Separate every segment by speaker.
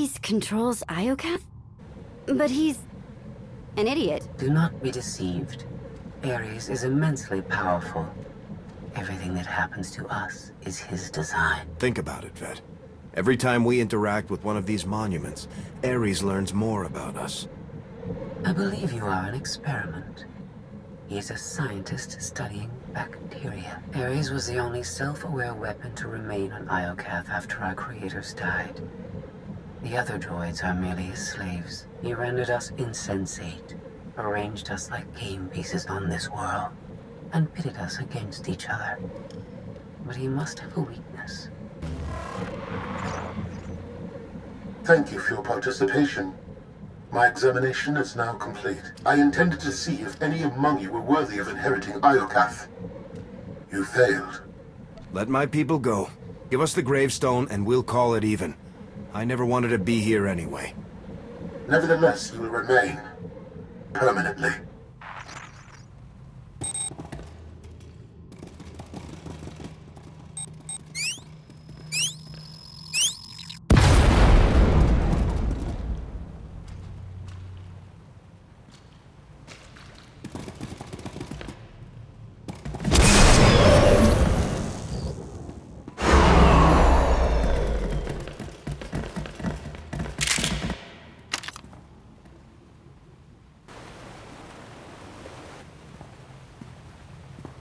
Speaker 1: Ares controls Iokath? But he's an idiot.
Speaker 2: Do not be deceived. Ares is immensely powerful. Everything that happens to us is his design.
Speaker 3: Think about it, Vet. Every time we interact with one of these monuments, Ares learns more about us.
Speaker 2: I believe you are an experiment. He's a scientist studying bacteria. Ares was the only self-aware weapon to remain on Iokath after our creators died. The other droids are merely his slaves. He rendered us insensate, arranged us like game pieces on this world, and pitted us against each other. But he must have a weakness.
Speaker 4: Thank you for your participation. My examination is now complete. I intended to see if any among you were worthy of inheriting Iokath. You failed.
Speaker 3: Let my people go. Give us the gravestone and we'll call it even. I never wanted to be here anyway.
Speaker 4: Nevertheless, you will remain. Permanently.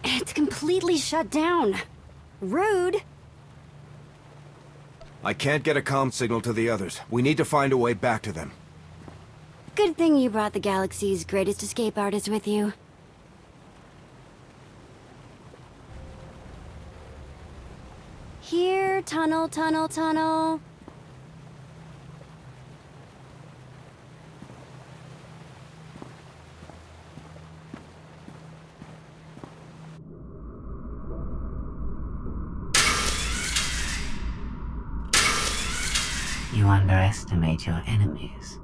Speaker 1: It's completely shut down. Rude.
Speaker 3: I can't get a comm signal to the others. We need to find a way back to them.
Speaker 1: Good thing you brought the galaxy's greatest escape artist with you. Here, tunnel, tunnel, tunnel.
Speaker 2: You underestimate your enemies.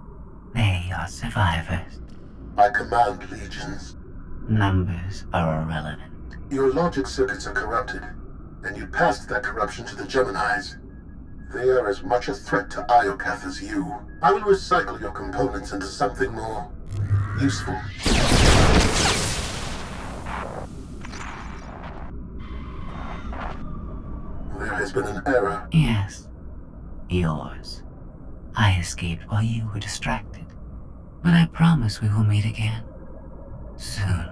Speaker 2: They are survivors.
Speaker 4: I command legions.
Speaker 2: Numbers are irrelevant.
Speaker 4: Your logic circuits are corrupted, and you passed that corruption to the Geminis. They are as much a threat to Iokath as you. I will recycle your components into something more useful. There has been an error.
Speaker 2: Yes, yours. I escaped while you were distracted. But I promise we will meet again. Soon.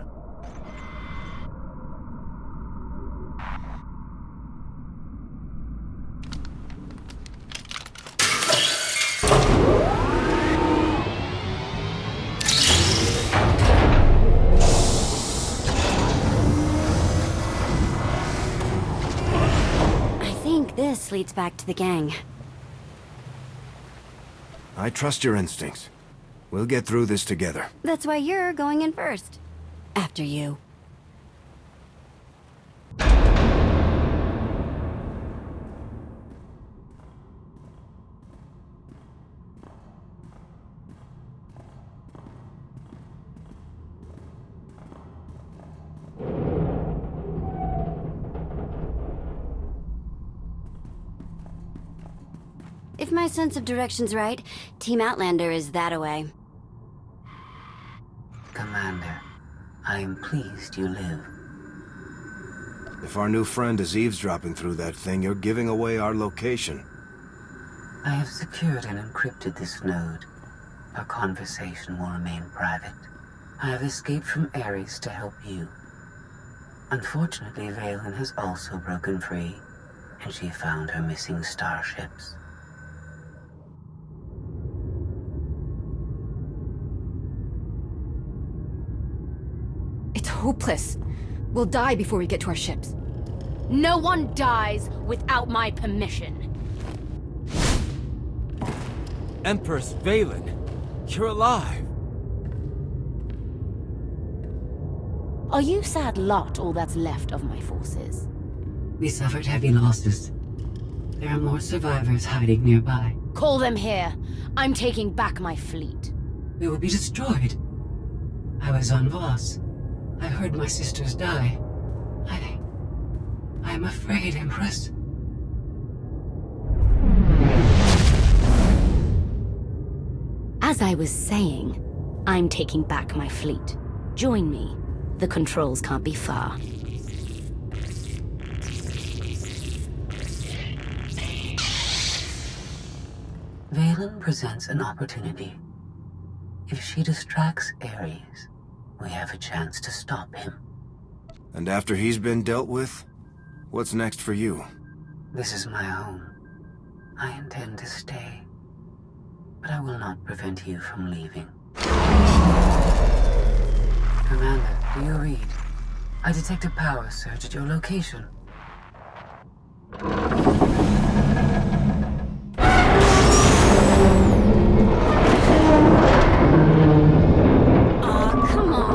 Speaker 1: I think this leads back to the gang.
Speaker 3: I trust your instincts. We'll get through this together.
Speaker 1: That's why you're going in first. After you. If my sense of direction's right, Team Outlander is that-a-way.
Speaker 2: Commander, I am pleased you live.
Speaker 3: If our new friend is eavesdropping through that thing, you're giving away our location.
Speaker 2: I have secured and encrypted this node. Our conversation will remain private. I have escaped from Ares to help you. Unfortunately, Vaylin has also broken free, and she found her missing starships.
Speaker 5: It's hopeless. We'll die before we get to our ships.
Speaker 6: No one dies without my permission.
Speaker 7: Empress Vaylin, you're alive.
Speaker 6: Are you sad lot all that's left of my forces?
Speaker 2: We suffered heavy losses. There are more survivors hiding nearby.
Speaker 6: Call them here. I'm taking back my fleet.
Speaker 2: We will be destroyed. I was on Voss. I heard my sisters die. I'm afraid, Empress.
Speaker 6: As I was saying, I'm taking back my fleet. Join me. The controls can't be far.
Speaker 2: Vaylin presents an opportunity. If she distracts Ares, we have a chance to stop him.
Speaker 3: And after he's been dealt with, what's next for you?
Speaker 2: This is my home. I intend to stay. But I will not prevent you from leaving. Commander, do you read? I detect a power surge at your location.
Speaker 1: Aw, come on.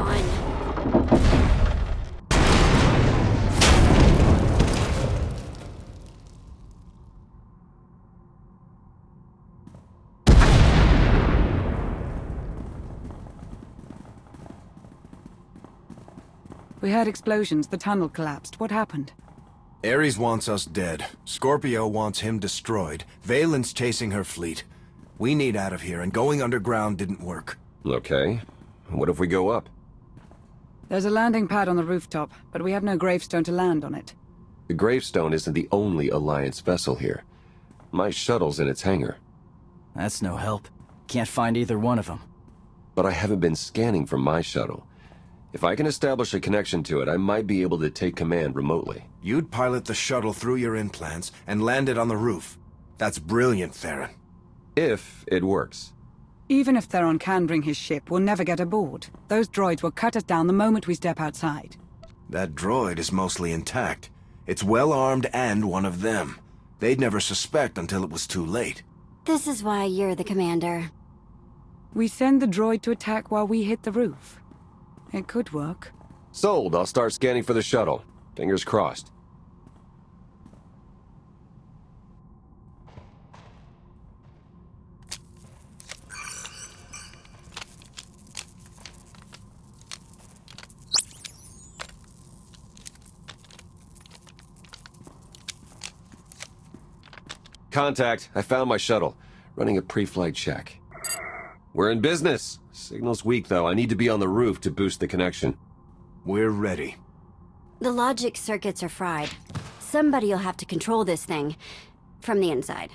Speaker 8: We heard explosions. The tunnel collapsed. What happened?
Speaker 3: Ares wants us dead. Scorpio wants him destroyed. Vaylin's chasing her fleet. We need out of here, and going underground didn't work.
Speaker 9: Okay. What if we go up?
Speaker 8: There's a landing pad on the rooftop, but we have no gravestone to land on it.
Speaker 9: The gravestone isn't the only Alliance vessel here. My shuttle's in its hangar.
Speaker 7: That's no help. Can't find either one of them.
Speaker 9: But I haven't been scanning for my shuttle. If I can establish a connection to it, I might be able to take command remotely.
Speaker 3: You'd pilot the shuttle through your implants and land it on the roof. That's brilliant, Theron.
Speaker 9: If it works.
Speaker 8: Even if Theron can bring his ship, we'll never get aboard. Those droids will cut us down the moment we step outside.
Speaker 3: That droid is mostly intact. It's well-armed and one of them. They'd never suspect until it was too late.
Speaker 1: This is why you're the commander.
Speaker 8: We send the droid to attack while we hit the roof. It could work.
Speaker 9: Sold. I'll start scanning for the shuttle. Fingers crossed. Contact. I found my shuttle. Running a pre-flight check. We're in business. Signal's weak, though. I need to be on the roof to boost the connection.
Speaker 3: We're ready.
Speaker 1: The logic circuits are fried. Somebody'll have to control this thing from the inside.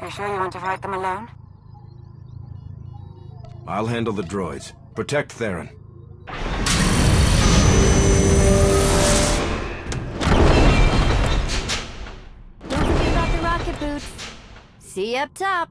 Speaker 8: You sure you want to fight them alone?
Speaker 3: I'll handle the droids. Protect Theron.
Speaker 1: Don't forget about the rocket boots. See you up top.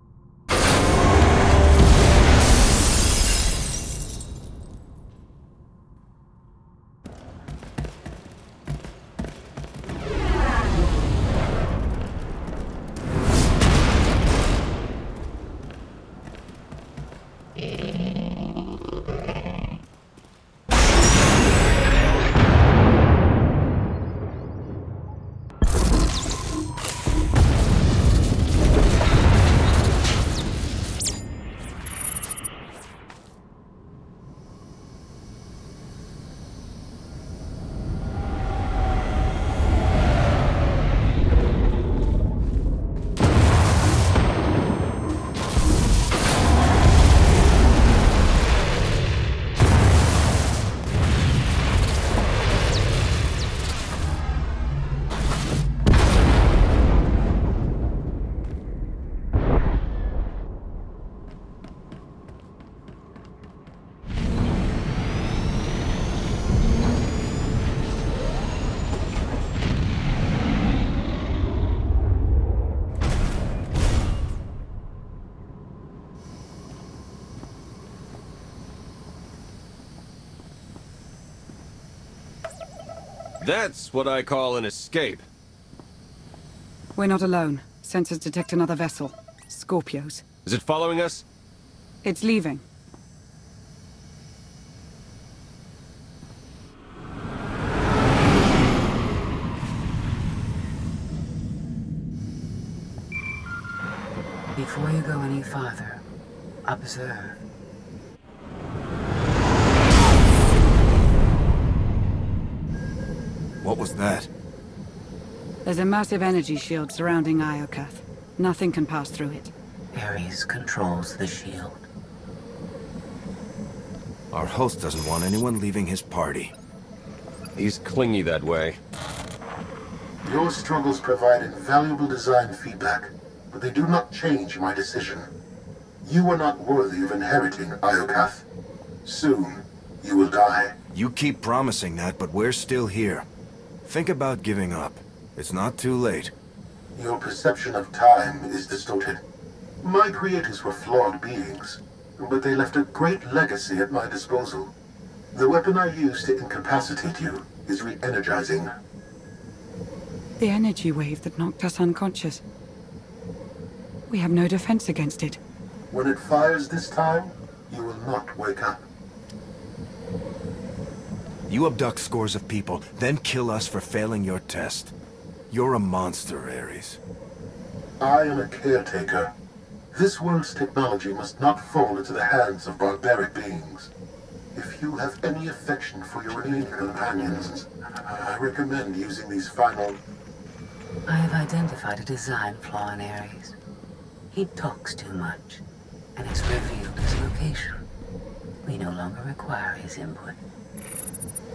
Speaker 9: That's what I call an escape.
Speaker 8: We're not alone. Sensors detect another vessel. Scorpios.
Speaker 9: Is it following us?
Speaker 8: It's leaving.
Speaker 2: Before you go any farther, observe.
Speaker 3: What was that?
Speaker 8: There's a massive energy shield surrounding Iokath. Nothing can pass through it.
Speaker 2: Ares controls the shield.
Speaker 3: Our host doesn't want anyone leaving his party.
Speaker 9: He's clingy that way.
Speaker 4: Your struggles provide invaluable design feedback, but they do not change my decision. You are not worthy of inheriting Iokath. Soon, you will die.
Speaker 3: You keep promising that, but we're still here. Think about giving up. It's not too late.
Speaker 4: Your perception of time is distorted. My creators were flawed beings, but they left a great legacy at my disposal. The weapon I used to incapacitate you is re-energizing.
Speaker 8: The energy wave that knocked us unconscious. We have no defense against it.
Speaker 4: When it fires this time, you will not wake up.
Speaker 3: You abduct scores of people, then kill us for failing your test. You're a monster, Ares.
Speaker 4: I am a caretaker. This world's technology must not fall into the hands of barbaric beings. If you have any affection for your remaining companions, I recommend using these final...
Speaker 2: I have identified a design flaw in Ares. He talks too much, and it's revealed his location. We no longer require his input.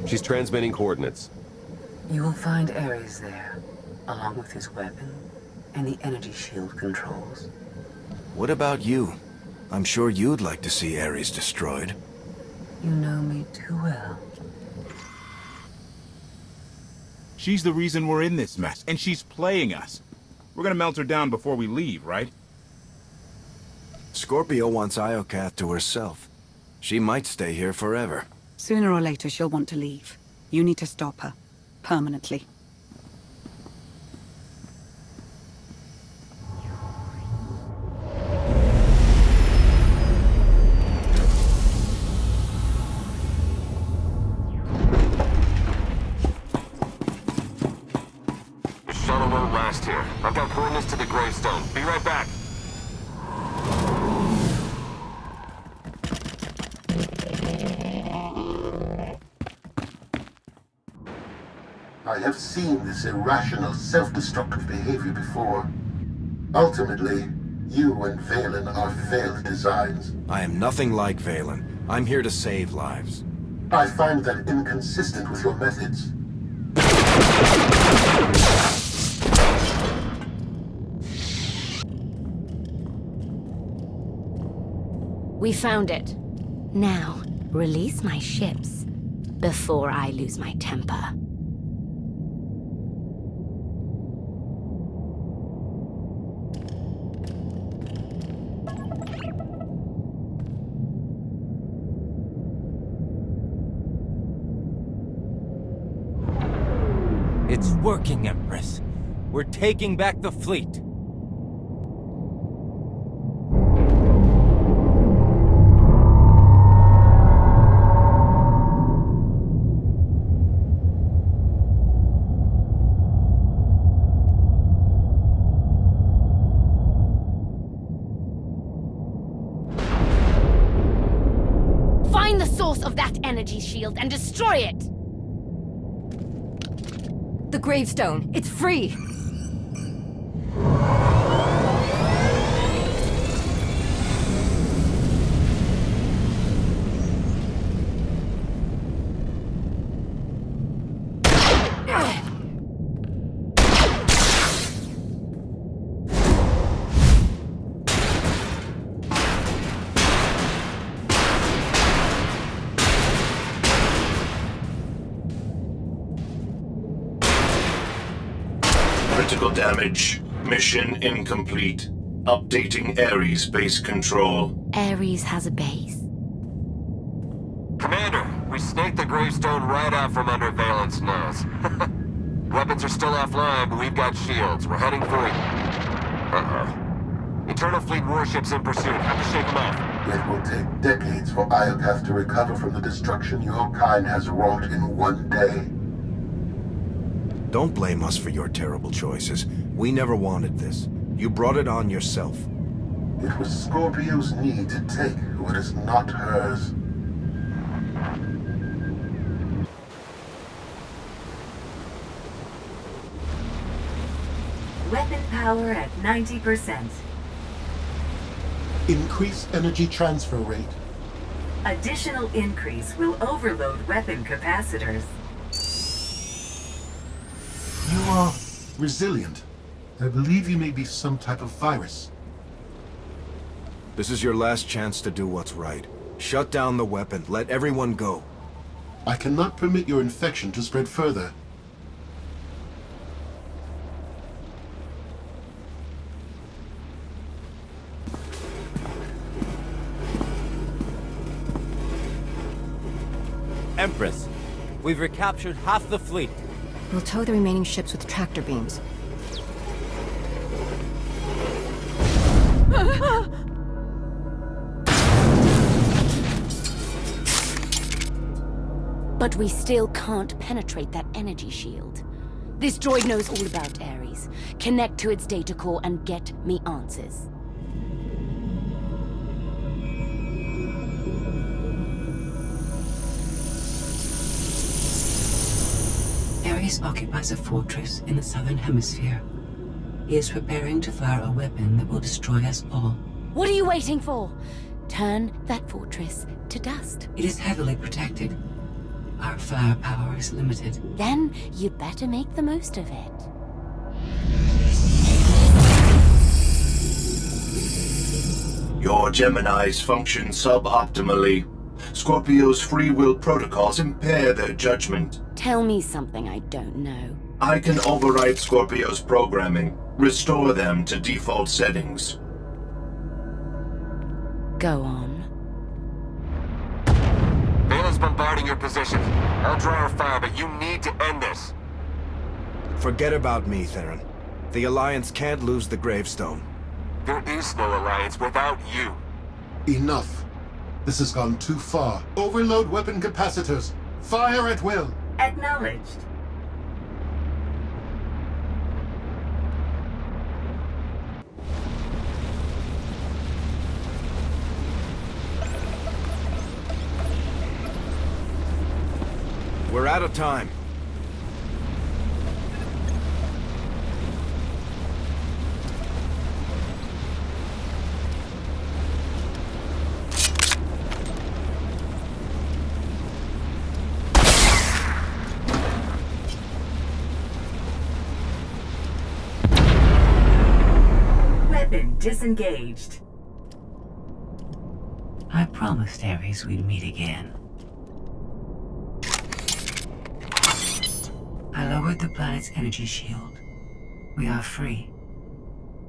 Speaker 9: She's transmitting coordinates.
Speaker 2: You will find Ares there, along with his weapon and the energy shield controls.
Speaker 3: What about you? I'm sure you'd like to see Ares destroyed.
Speaker 2: You know me too well.
Speaker 10: She's the reason we're in this mess, and she's playing us. We're gonna melt her down before we leave, right?
Speaker 3: Scorpio wants Iokath to herself. She might stay here forever.
Speaker 8: Sooner or later, she'll want to leave. You need to stop her. Permanently.
Speaker 9: Shuttle won't last here. I've got coordinates to the gravestone. Be right back.
Speaker 4: I have seen this irrational, self-destructive behavior before. Ultimately, you and Vaylin are failed designs.
Speaker 3: I am nothing like Vaylin. I'm here to save lives.
Speaker 4: I find that inconsistent with your methods.
Speaker 6: We found it. Now, release my ships before I lose my temper.
Speaker 11: It's working, Empress. We're taking back the fleet.
Speaker 6: Find the source of that energy shield and destroy it!
Speaker 5: The gravestone. It's free!
Speaker 12: Critical damage. Mission incomplete. Updating Ares base control.
Speaker 6: Ares has a base.
Speaker 9: Commander, we snaked the gravestone right out from under Vaylin's nose. Weapons are still offline, but we've got shields. We're heading for it. Uh-oh. Eternal Fleet warships in pursuit. Have to shake them off.
Speaker 4: It will take decades for Iokath to recover from the destruction your kind has wrought in one day.
Speaker 3: Don't blame us for your terrible choices. We never wanted this. You brought it on yourself.
Speaker 4: It was Scorpio's need to take what is not hers.
Speaker 13: Weapon power at 90%.
Speaker 4: Increase energy transfer rate.
Speaker 13: Additional increase will overload weapon capacitors.
Speaker 4: You are resilient. I believe you may be some type of virus.
Speaker 3: This is your last chance to do what's right. Shut down the weapon. Let everyone go.
Speaker 4: I cannot permit your infection to spread further.
Speaker 11: Empress, we've recaptured half the fleet.
Speaker 5: We'll tow the remaining ships with tractor beams.
Speaker 6: But we still can't penetrate that energy shield. This droid knows all about Ares. Connect to its data core and get me answers.
Speaker 2: Ares occupies a fortress in the southern hemisphere. He is preparing to fire a weapon that will destroy us all.
Speaker 6: What are you waiting for? Turn that fortress to dust.
Speaker 2: It is heavily protected. Our firepower is limited.
Speaker 6: Then you better make the most of it.
Speaker 12: Your Geminis function suboptimally. Scorpio's free will protocols impair their judgment.
Speaker 6: Tell me something I don't know.
Speaker 12: I can override Scorpio's programming, restore them to default settings.
Speaker 6: Go on.
Speaker 14: Vaylin's bombarding your position. I'll draw her fire, but you need to end this.
Speaker 3: Forget about me, Theron. The Alliance can't lose the gravestone.
Speaker 14: There is no Alliance without you.
Speaker 4: Enough. This has gone too far. Overload weapon capacitors. Fire at will.
Speaker 13: Acknowledged.
Speaker 3: We're out of time.
Speaker 13: Weapon disengaged.
Speaker 2: I promised Ares we'd meet again. I lowered the planet's energy shield. We are free.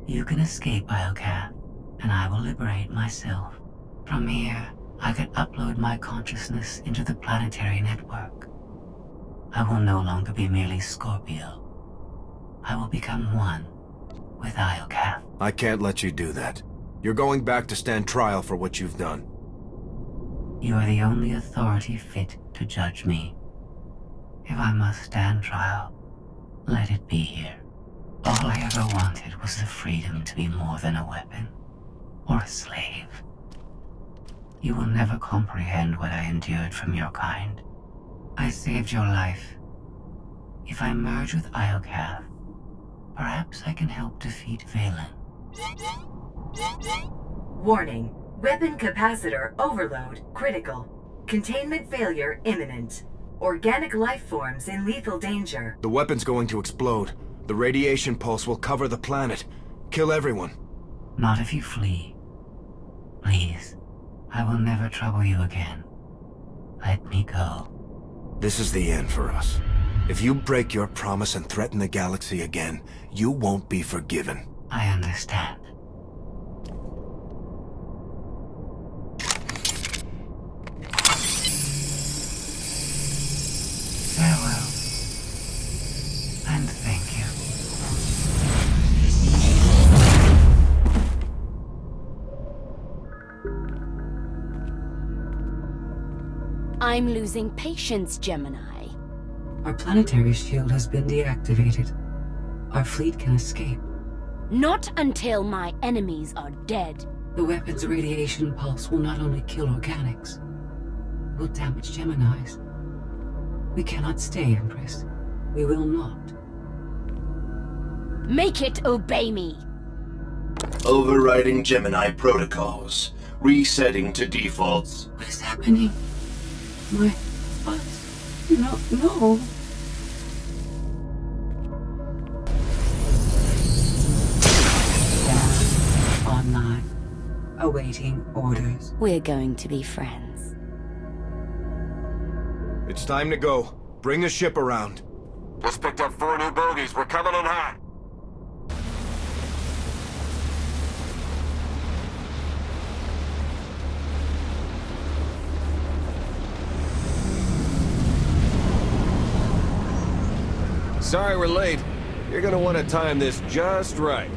Speaker 2: You can escape Iocath, and I will liberate myself. From here, I can upload my consciousness into the planetary network. I will no longer be merely Scorpio. I will become one with Iocath.
Speaker 3: I can't let you do that. You're going back to stand trial for what you've done.
Speaker 2: You are the only authority fit to judge me. If I must stand trial, let it be here. All I ever wanted was the freedom to be more than a weapon, or a slave. You will never comprehend what I endured from your kind. I saved your life. If I merge with Iocath, perhaps I can help defeat Vaylin.
Speaker 13: Warning. Weapon capacitor overload critical. Containment failure imminent. Organic life forms in lethal danger.
Speaker 3: The weapon's going to explode. The radiation pulse will cover the planet. Kill everyone.
Speaker 2: Not if you flee. Please. I will never trouble you again. Let me go.
Speaker 3: This is the end for us. If you break your promise and threaten the galaxy again, you won't be forgiven.
Speaker 2: I understand. Farewell. And thank you.
Speaker 6: I'm losing patience, Gemini.
Speaker 2: Our planetary shield has been deactivated. Our fleet can escape.
Speaker 6: Not until my enemies are dead.
Speaker 2: The weapon's radiation pulse will not only kill organics, it will damage Geminis. We cannot stay, Empress. We will not.
Speaker 6: Make it obey me!
Speaker 12: Overriding Gemini protocols. Resetting to defaults.
Speaker 2: What is happening? What? No. Online. Awaiting orders.
Speaker 6: We're going to be friends.
Speaker 3: It's time to go. Bring the ship around.
Speaker 14: Just picked up 4 new bogies. We're coming in hot.
Speaker 9: Sorry we're late. You're gonna want to time this just right.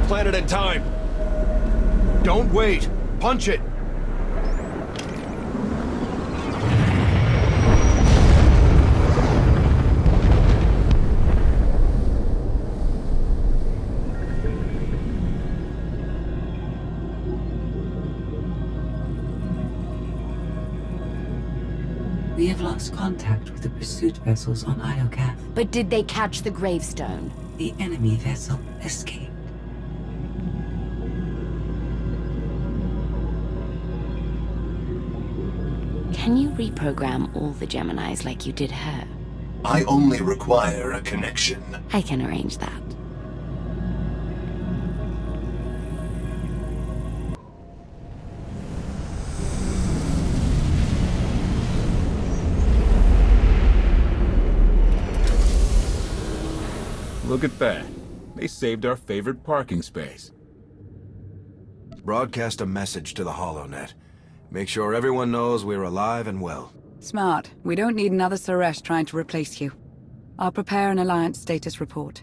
Speaker 9: Planet in time.
Speaker 3: Don't wait. Punch it.
Speaker 2: We have lost contact with the pursuit vessels on Iocath.
Speaker 6: But did they catch the gravestone?
Speaker 2: The enemy vessel escaped.
Speaker 6: Can you reprogram all the Geminis like you did her?
Speaker 12: I only require a connection.
Speaker 6: I can arrange that.
Speaker 10: Look at that. They saved our favorite parking space.
Speaker 3: Broadcast a message to the HoloNet. Make sure everyone knows we're alive and well.
Speaker 8: Smart. We don't need another Suresh trying to replace you. I'll prepare an Alliance status report.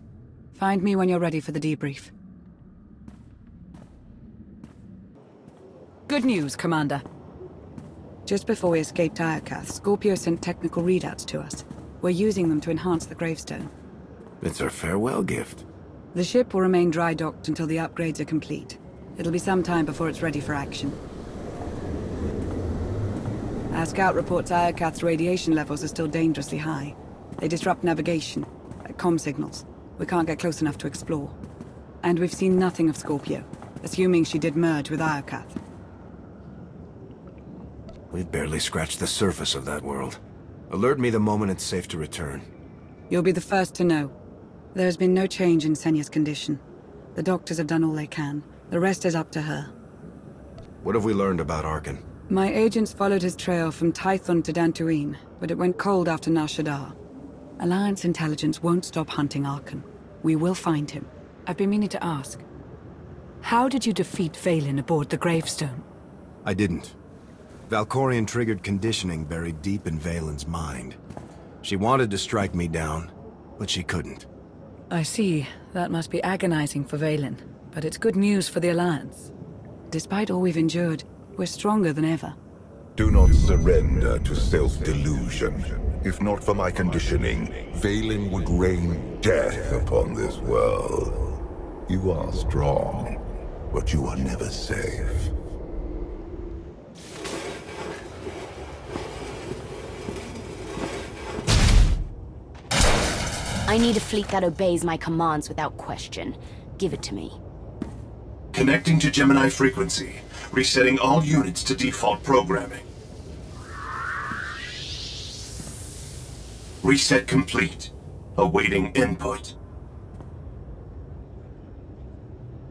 Speaker 8: Find me when you're ready for the debrief. Good news, Commander. Just before we escaped Iocath, Scorpio sent technical readouts to us. We're using them to enhance the gravestone.
Speaker 3: It's our farewell gift.
Speaker 8: The ship will remain dry-docked until the upgrades are complete. It'll be some time before it's ready for action. Our scout reports Iocath's radiation levels are still dangerously high. They disrupt navigation, comm signals. We can't get close enough to explore. And we've seen nothing of Scorpio, assuming she did merge with Iocath.
Speaker 3: We've barely scratched the surface of that world. Alert me the moment it's safe to return.
Speaker 8: You'll be the first to know. There has been no change in Senya's condition. The doctors have done all they can. The rest is up to her.
Speaker 3: What have we learned about Arkan?
Speaker 8: My agents followed his trail from Tython to Dantooine, but it went cold after Nar Shaddaa. Alliance intelligence won't stop hunting Arkan. We will find him. I've been meaning to ask. How did you defeat Vaylin aboard the gravestone?
Speaker 3: I didn't. Valkorion triggered conditioning buried deep in Vaylin's mind. She wanted to strike me down, but she couldn't.
Speaker 8: I see. That must be agonizing for Vaylin, but it's good news for the Alliance. Despite all we've endured, we're stronger than ever.
Speaker 15: Do not surrender to self-delusion. If not for my conditioning, Vaylin would rain death upon this world. You are strong, but you are never safe.
Speaker 6: I need a fleet that obeys my commands without question. Give it to me.
Speaker 12: Connecting to Gemini frequency. Resetting all units to default programming. Reset complete. Awaiting input.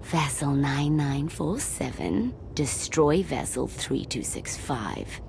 Speaker 6: Vessel 9947. Destroy Vessel 3265.